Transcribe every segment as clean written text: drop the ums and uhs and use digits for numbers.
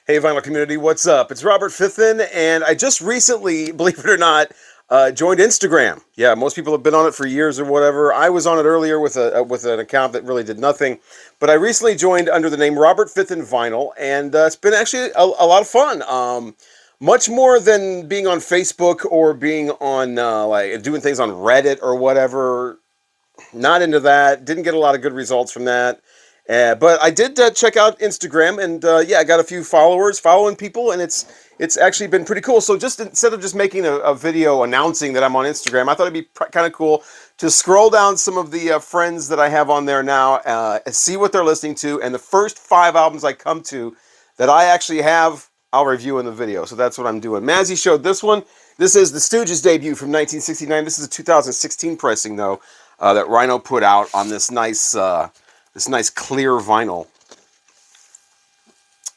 Hey, vinyl community, what's up? It's Robert Fithin, and I just recently, believe it or not, joined Instagram. Yeah, most people have been on it for years or whatever. I was on it earlier with an account that really did nothing, but I recently joined under the name Robert Fithin Vinyl, and it's been actually a lot of fun. Much more than being on Facebook or being on like doing things on Reddit or whatever. Not into that. Didn't get a lot of good results from that. But I did check out Instagram, and yeah, I got a few followers, following people, and it's actually been pretty cool. So just instead of just making a video announcing that I'm on Instagram, I thought it'd be kind of cool to scroll down some of the friends that I have on there now, and see what they're listening to, and the first 5 albums I come to that I actually have, I'll review in the video. So that's what I'm doing. Mazzy showed this one. This is the Stooges debut from 1969. This is a 2016 pressing, though, that Rhino put out on this nice clear vinyl.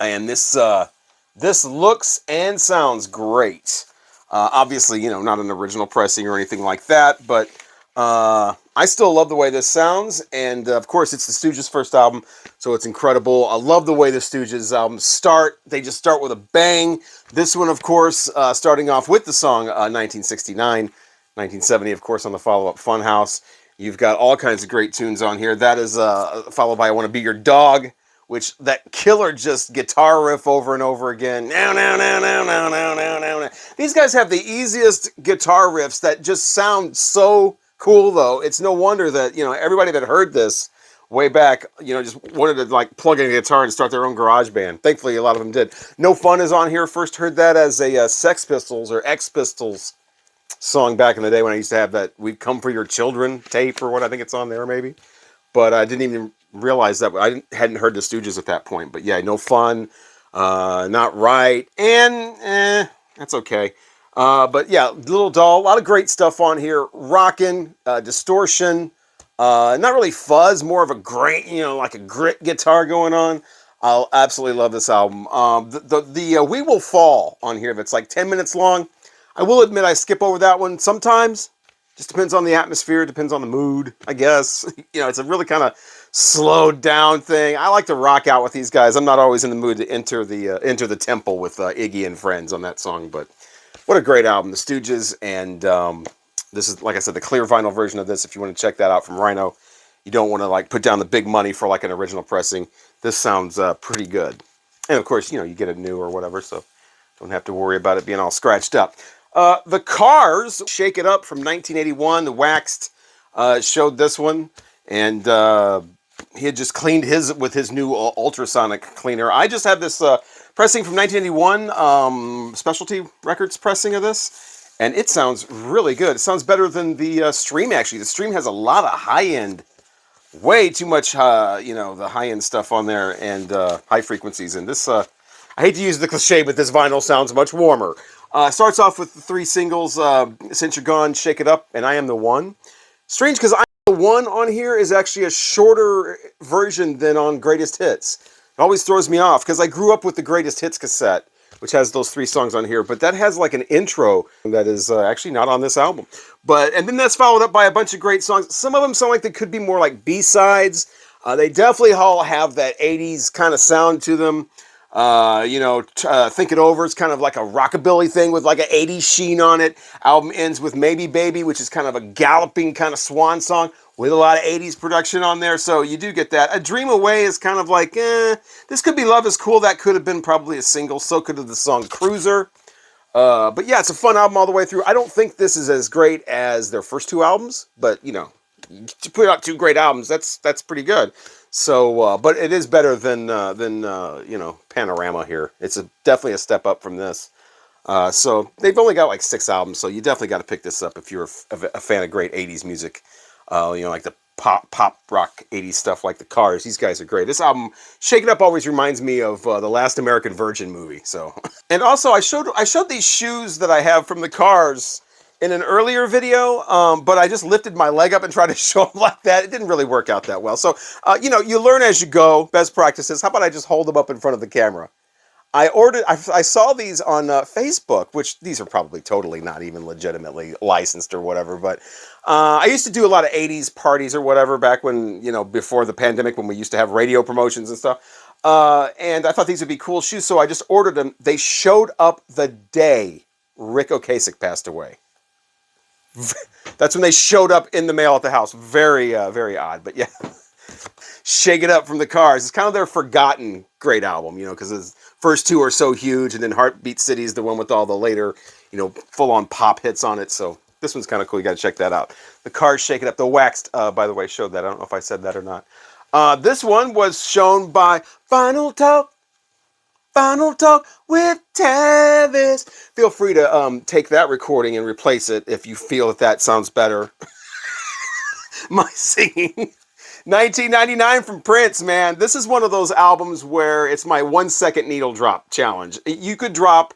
And this looks and sounds great. Obviously, you know, not an original pressing or anything like that, but I still love the way this sounds. And of course, it's the Stooges' first album, so it's incredible. I love the way the Stooges albums start. They just start with a bang. This one, of course, starting off with the song 1969, 1970, of course, on the follow-up Funhouse. You've got all kinds of great tunes on here. That is followed by I Want to Be Your Dog, which that killer just guitar riff over and over again. Now, now, now, now, now, now, now, now, now. These guys have the easiest guitar riffs that just sound so cool, though. It's no wonder that, you know, everybody that heard this way back, you know, just wanted to like plug in a guitar and start their own garage band. Thankfully, a lot of them did. No Fun is on here. First heard that as a Sex Pistols or X Pistols song back in the day when I used to have that "We've Come for Your Children" tape or what. I think it's on there maybe, but I didn't even realize that. Hadn't heard the Stooges at that point. But yeah, No Fun, Not Right, and that's okay. But yeah, Little Doll, a lot of great stuff on here. Rockin', distortion, not really fuzz, more of a great, you know, like a grit guitar going on. I'll absolutely love this album. The We Will Fall on here, that's like 10 minutes long. I will admit I skip over that one sometimes. Just depends on the atmosphere, depends on the mood, I guess. You know, it's a really kind of slowed down thing. I like to rock out with these guys. I'm not always in the mood to enter the temple with Iggy and friends on that song, but what a great album, the Stooges. And this is, like I said, the clear vinyl version of this. If you want to check that out from Rhino, you don't want to like put down the big money for like an original pressing. This sounds pretty good. And of course, you know, you get it new or whatever, so don't have to worry about it being all scratched up. The Cars, Shake It Up from 1981, the Waxed showed this one, and he had just cleaned his with his new ultrasonic cleaner. I just have this pressing from 1981, Specialty Records pressing of this, and it sounds really good. It sounds better than the Stream, actually. The Stream has a lot of high-end, way too much, you know, the high-end stuff on there, and high frequencies, and this, I hate to use the cliche, but this vinyl sounds much warmer. Starts off with the 3 singles, Since You're Gone, Shake It Up, and I Am the One. Strange, because I Am the One on here is actually a shorter version than on Greatest Hits. It always throws me off, because I grew up with the Greatest Hits cassette, which has those 3 songs on here, but that has like an intro that is actually not on this album. And then that's followed up by a bunch of great songs. Some of them sound like they could be more like B-sides. They definitely all have that 80s kind of sound to them. You know, Think It Over is kind of like a rockabilly thing with like an 80s sheen on it. Album ends with Maybe Baby, which is kind of a galloping kind of swan song with a lot of 80s production on there. So you do get that. A Dream Away is kind of like, this could be Love Is Cool. That could have been probably a single. So could have the song Cruiser. But yeah, it's a fun album all the way through. I don't think this is as great as their first 2 albums, but you know, to put out 2 great albums, that's pretty good. So, but it is better than you know, Panorama here. It's definitely a step up from this. So they've only got like 6 albums, so you definitely got to pick this up if you're a fan of great 80s music. You know, like the pop rock 80s stuff like the Cars. These guys are great. This album, Shake It Up, always reminds me of the Last American Virgin movie. So, and also I showed these shoes that I have from the Cars in an earlier video, but I just lifted my leg up and tried to show them like that. It didn't really work out that well. So, you know, you learn as you go. Best practices. How about I just hold them up in front of the camera? I saw these on Facebook, which these are probably totally not even legitimately licensed or whatever, but I used to do a lot of 80s parties or whatever back when, you know, before the pandemic, when we used to have radio promotions and stuff. And I thought these would be cool shoes, so I just ordered them. They showed up the day Rick Ocasek passed away. That's when they showed up in the mail at the house. Very, very odd. But yeah, Shake It Up from the Cars. It's kind of their forgotten great album, you know, because his first two are so huge, and then Heartbeat City is the one with all the later, you know, full-on pop hits on it. So this one's kind of cool. You got to check that out. The Cars, Shake It Up. The Waxed, by the way, showed that. I don't know if I said that or not. This one was shown by Final Talk with Tavis. Feel free to take that recording and replace it if you feel that that sounds better. My singing. 1999 from Prince, man. This is one of those albums where it's my 1 second needle drop challenge. You could drop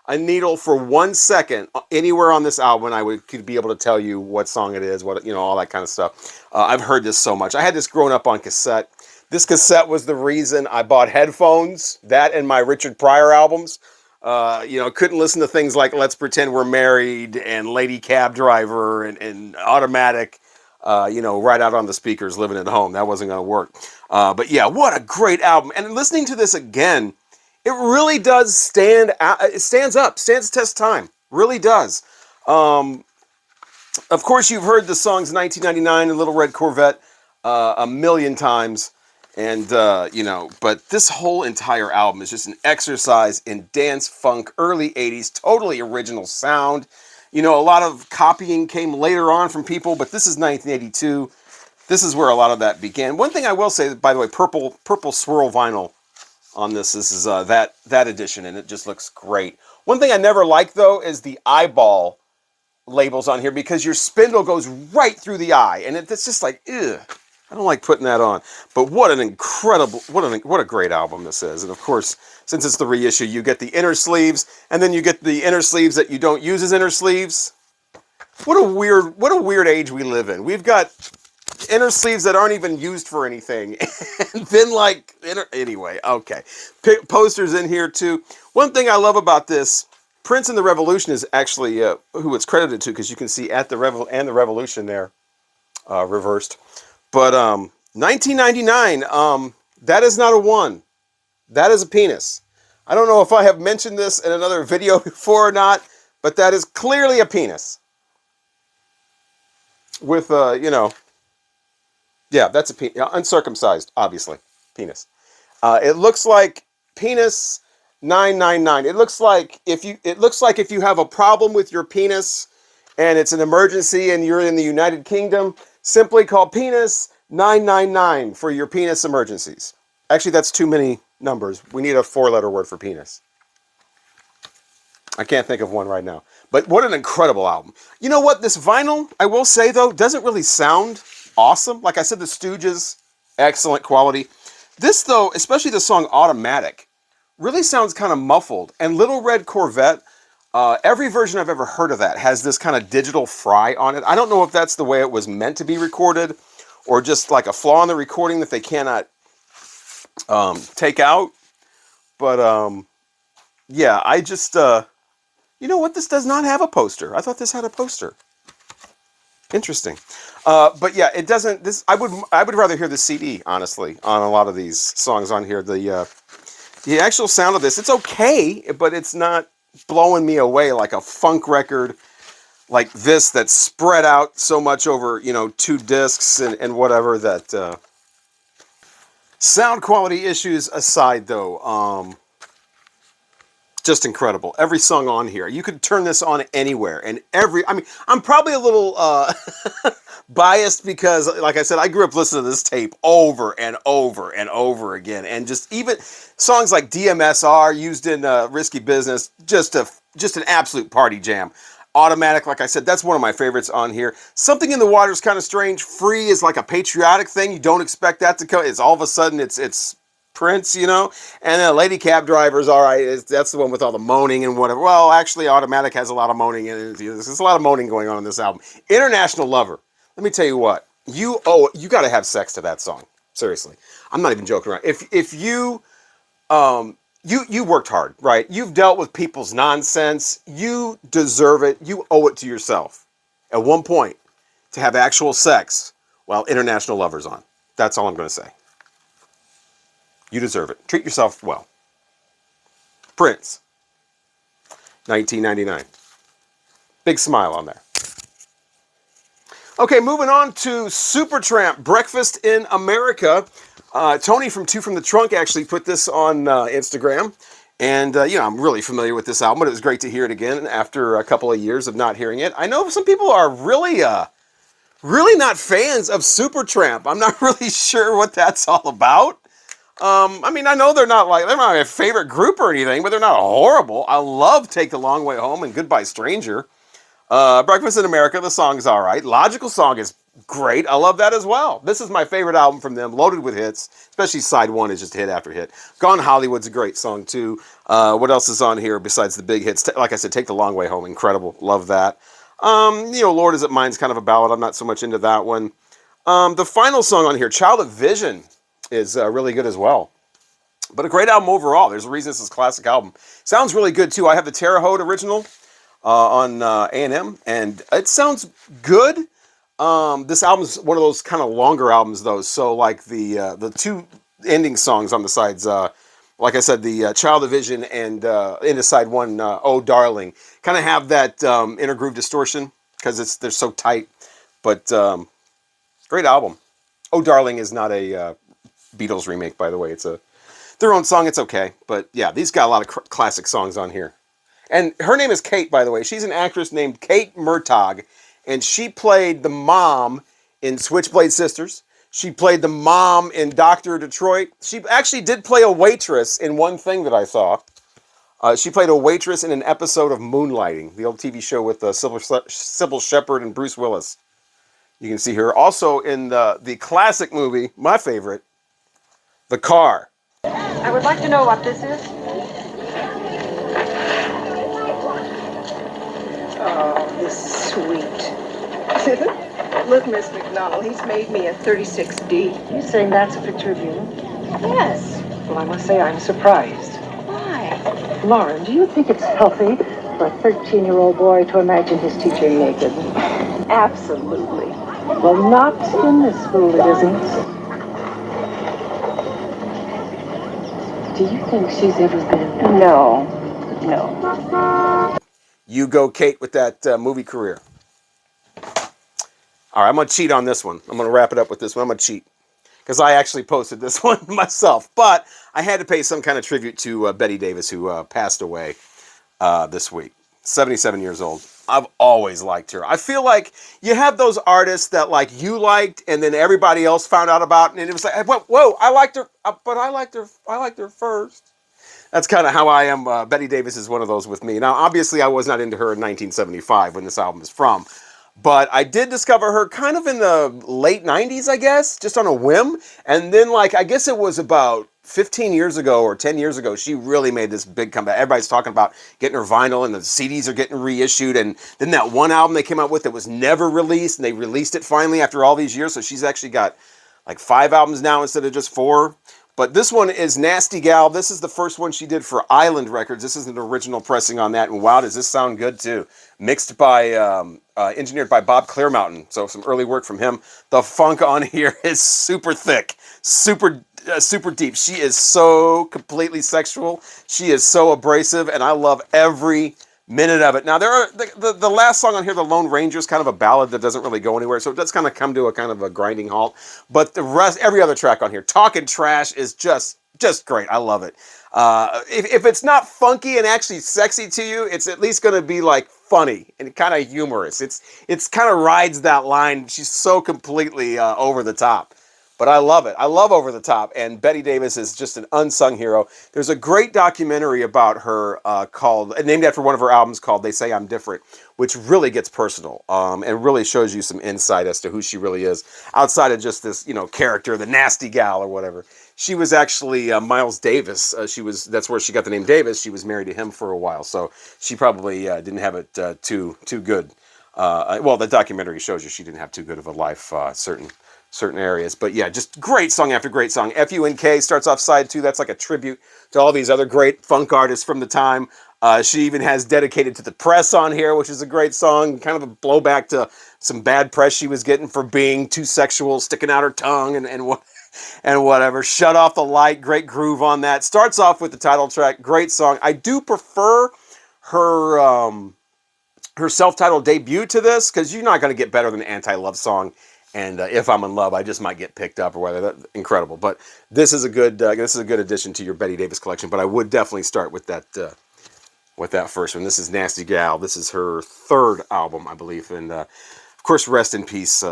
a needle for 1 second anywhere on this album, and I could be able to tell you what song it is, what, you know, all that kind of stuff. I've heard this so much. I had this growing up on cassette. This cassette was the reason I bought headphones, that and my Richard Pryor albums. You know, couldn't listen to things like Let's Pretend We're Married and Lady Cab Driver and Automatic, you know, right out on the speakers living at home. That wasn't going to work. But yeah, what a great album. And listening to this again, it really does stand out. It stands up, stands the test of time. Really does. Of course, you've heard the songs 1999 and Little Red Corvette a million times. And, you know, but this whole entire album is just an exercise in dance funk, early 80s, totally original sound. You know, a lot of copying came later on from people, but this is 1982. This is where a lot of that began. One thing I will say, by the way, purple swirl vinyl on this. This is that edition, and it just looks great. One thing I never liked, though, is the eyeball labels on here, because your spindle goes right through the eye, and it's just like, ugh. I don't like putting that on. But what an incredible, what a great album this is. And of course, since it's the reissue, you get the inner sleeves, and then you get the inner sleeves that you don't use as inner sleeves. What a weird age we live in. We've got inner sleeves that aren't even used for anything. And then like, anyway, okay. Posters in here too. One thing I love about this, Prince and the Revolution is actually who it's credited to, because you can see at the Revolution there, reversed. But 1999, that is not a 1. That is a penis. I don't know if I have mentioned this in another video before or not, but that is clearly a penis. With, you know, yeah, that's a penis. Uncircumcised, obviously. Penis. It looks like penis 999. It looks like if you have a problem with your penis and it's an emergency and you're in the United Kingdom, simply call penis 999 for your penis emergencies. Actually, that's too many numbers. We need a 4-letter word for penis. I can't think of one right now. But what an incredible album. You know what? This vinyl, I will say, though, doesn't really sound awesome. Like I said, the Stooges, excellent quality. This, though, especially the song Automatic, really sounds kind of muffled. And Little Red Corvette, every version I've ever heard of that has this kind of digital fry on it. I don't know if that's the way it was meant to be recorded, or just like a flaw in the recording that they cannot take out. But yeah, I just you know what? This does not have a poster. I thought this had a poster. Interesting. But yeah, it doesn't. This I would rather hear the CD, honestly, on a lot of these songs on here. The actual sound of this, it's okay, but it's not blowing me away like a funk record like this that's spread out so much over, you know, 2 discs and whatever. That sound quality issues aside, though, just incredible. Every song on here, you could turn this on anywhere, and I mean, I'm probably a little biased because, like I said, I grew up listening to this tape over and over and over again, and just even songs like DMSR used in Risky Business, just an absolute party jam. Automatic, like I said, that's one of my favorites on here. Something in the Water is kind of strange. Free is like a patriotic thing. You don't expect that to come. It's all of a sudden it's Prince, you know. And then Lady Cab Driver is all right. That's the one with all the moaning and whatever. Well, actually, Automatic has a lot of moaning in it. There's a lot of moaning going on in this album. International Lover. Let me tell you what. You got to have sex to that song. Seriously, I'm not even joking around. If you You worked hard, right? You've dealt with people's nonsense. You deserve it. You owe it to yourself at one point to have actual sex while International Lover's on. That's all I'm going to say. You deserve it. Treat yourself well. Prince, 1999. Big smile on there. Okay, moving on to Supertramp, Breakfast in America. Tony from Two from the Trunk actually put this on Instagram. And, I'm really familiar with this album, but it was great to hear it again after a couple of years of not hearing it. I know some people are really not fans of Supertramp. I'm not really sure what that's all about. I know they're not they're not my favorite group or anything, but they're not horrible. I love Take the Long Way Home and Goodbye Stranger. Breakfast in America, the song's all right. Logical Song is great. I love that as well. This is my favorite album from them, loaded with hits, especially side one is just hit after hit. Gone Hollywood's a great song too. What else is on here besides the big hits? Like I said, Take the Long Way Home, incredible. Love that. Lord Is It Mine's kind of a ballad. I'm not so much into that one. The final song on here, Child of Vision, is really good as well. But a great album overall. There's a reason this is a classic album. Sounds really good too. I have the Terre Haute original on A&M, and it sounds good. This album's one of those kind of longer albums, though. So, like the two ending songs on the sides, like I said, the Child of Vision and into side one, Oh Darling, kind of have that inner groove distortion because they're so tight. But great album. Oh Darling is not a Beatles remake, by the way. It's their own song. It's okay, but yeah, these got a lot of classic songs on here. And her name is Kate, by the way. She's an actress named Kate Murtaugh, and she played the mom in Switchblade Sisters. She played the mom in Dr. Detroit. She actually did play a waitress in one thing that I saw. She played a waitress in an episode of Moonlighting, the old TV show with Sybil Shepherd and Bruce Willis. You can see her also in the classic movie, my favorite, The Car. I would like to know what this is. Oh, this is sweet. Look, Miss McDonald, he's made me a 36D. You saying that's a picture of you? Yes. Well, I must say I'm surprised. Why? Lauren, do you think it's healthy for a 13-year-old boy to imagine his teacher naked? Absolutely. Well, not in this school, it isn't. Do you think she's ever been? No. You go, Kate, with that movie career. All right, I'm going to cheat on this one. I'm going to wrap it up with this one. I'm going to cheat because I actually posted this one myself. But I had to pay some kind of tribute to Betty Davis, who passed away this week. 77 years old. I've always liked her. I feel like you have those artists that like you liked and then everybody else found out about and it was like, whoa, I liked her, but I liked her first. That's kind of how I am. Betty Davis is one of those with me. Now, obviously, I was not into her in 1975 when this album is from. But I did discover her kind of in the late 90s, I guess, just on a whim. And then, I guess it was about 15 years ago or 10 years ago, she really made this big comeback. Everybody's talking about getting her vinyl and the CDs are getting reissued. And then that one album they came out with that was never released, and they released it finally after all these years. So she's actually got 5 albums now instead of just 4. But this one is Nasty Gal. This is the first one she did for Island Records. This is an original pressing on that. And wow, does this sound good too. Mixed by, engineered by Bob Clearmountain. So some early work from him. The funk on here is super thick, super deep. She is so completely sexual. She is so abrasive. And I love every minute of it. Now, there are the last song on here, The Lone Ranger, is kind of a ballad that doesn't really go anywhere, so it does kind of come to a kind of a grinding halt. But the rest, every other track on here, Talkin' Trash, is just great. I love it. If it's not funky and actually sexy to you, it's at least going to be funny and kind of humorous. It's kind of rides that line. She's so completely over the top. But I love it. I love Over the Top, and Betty Davis is just an unsung hero. There's a great documentary about her named after one of her albums called They Say I'm Different, which really gets personal and really shows you some insight as to who she really is, outside of just this, character, the nasty gal or whatever. She was actually Miles Davis. That's where she got the name Davis. She was married to him for a while, so she probably didn't have it too good. The documentary shows you she didn't have too good of a life, certain areas. But yeah, just great song after great song. FUNK starts off side 2. That's like a tribute to all these other great funk artists from the time. She even has Dedicated to the Press on here, which is a great song. Kind of a blowback to some bad press she was getting for being too sexual, sticking out her tongue and what. and whatever. Shut Off the Light, great groove on that. Starts off with the title track, great song. I do prefer her her self-titled debut to this, because you're not going to get better than an anti-love song. And If I'm in Love, I just might get picked up or whatever. Incredible. But this is a good addition to your Betty Davis collection. But I would definitely start with that first one. This is Nasty Gal. This is her third album, I believe. And of course, rest in peace,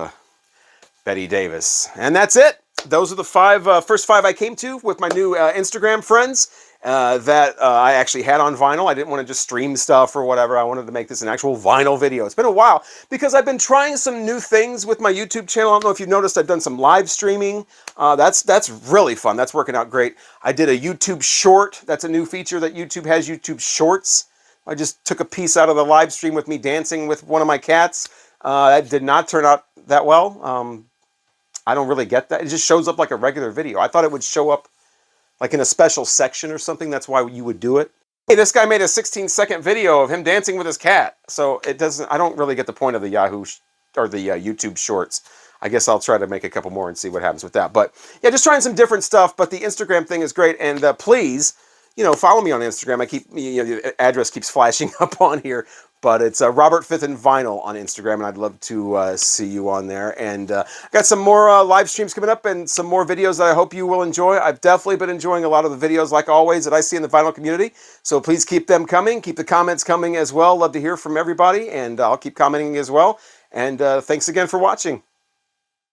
Betty Davis. And that's it. Those are the first five I came to with my new Instagram friends that I actually had on vinyl. I didn't want to just stream stuff or whatever. I wanted to make this an actual vinyl video. It's been a while because I've been trying some new things with my YouTube channel. I don't know if you've noticed, I've done some live streaming. That's really fun. That's working out great. I did a YouTube short. That's a new feature that YouTube has, YouTube Shorts. I just took a piece out of the live stream with me dancing with one of my cats. That did not turn out that well. I don't really get that. It just shows up like a regular video. I thought it would show up like in a special section or something. That's why you would do it. Hey, this guy made a 16-second video of him dancing with his cat. So it doesn't, I don't really get the point of the YouTube Shorts. I guess I'll try to make a couple more and see what happens with that. But yeah, just trying some different stuff. But the Instagram thing is great. And please, follow me on Instagram. The address keeps flashing up on here. But it's Robert Fifth and Vinyl on Instagram, and I'd love to see you on there. And I got some more live streams coming up and some more videos that I hope you will enjoy. I've definitely been enjoying a lot of the videos, like always, that I see in the vinyl community. So please keep them coming. Keep the comments coming as well. Love to hear from everybody, and I'll keep commenting as well. And thanks again for watching.